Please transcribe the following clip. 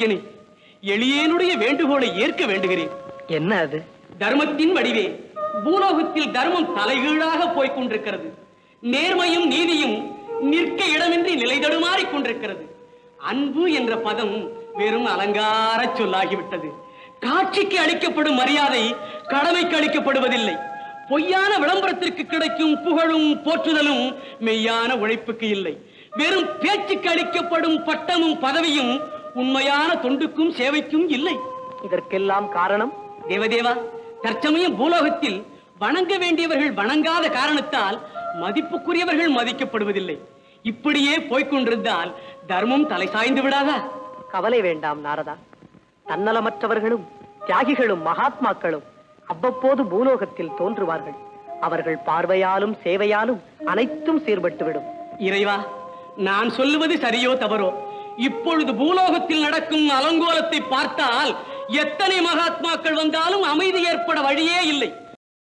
ஐயனே, எளியேனுடைய வேண்டுகோளை ஏற்க வேண்டுகிறேன். என்ன அது? தர்மத்தின் வடிவே பூலோகத்தில் தர்மம் தலைகீழாக போய்க் கொண்டிருக்கிறது. நேர்மையும் நீதியும் நிற்க இடமின்றி நிலைதடுமாறிக் கொண்டிருக்கிறது. அன்பு என்ற பதம் வெறும் அலங்கார சொல்லாகிவிட்டது. காட்சிக்கு அளிக்கப்படும் மரியாதை கடமைக்கு அளிக்கப்படுவதில்லை. பொய்யான விளம்பரத்திற்கு கிடைக்கும் புகழும் போற்றுதலும் மெய்யான உழைப்புக்கு இல்லை. வெறும் பேச்சுக்கு அளிக்கப்படும் பட்டமும் பதவியும் உண்மையான தொண்டுக்கும் சேவைக்கும் இல்லை. இதற்கெல்லாம் காரணம்? தேவதேவா, தற்சமயம் பூலோகத்தில் வணங்க வேண்டியவர்கள் வணங்காத காரணத்தால் மதிப்புக்குரியவர்கள் மதிக்கப்படுவதில்லை. இப்படியே போய்கொண்டிருந்தால் தர்மம் தலை சாய்ந்து விடாதா? கவலை வேண்டாம் நாரதா. தன்னலமற்றவர்களும் தியாகிகளும் மகாத்மாக்களும் அவ்வப்போது பூலோகத்தில் தோன்றுவார்கள். அவர்கள் பார்வையாலும் சேவையாலும் அனைத்தும் சீர்பட்டுவிடும். இறைவா, நான் சொல்லுவது சரியோ தவறோ, இப்பொழுது பூலோகத்தில் நடக்கும் அலங்கோலத்தை பார்த்தால் எத்தனை மகாத்மாக்கள் வந்தாலும் அமைதி ஏற்பட வழியே இல்லை.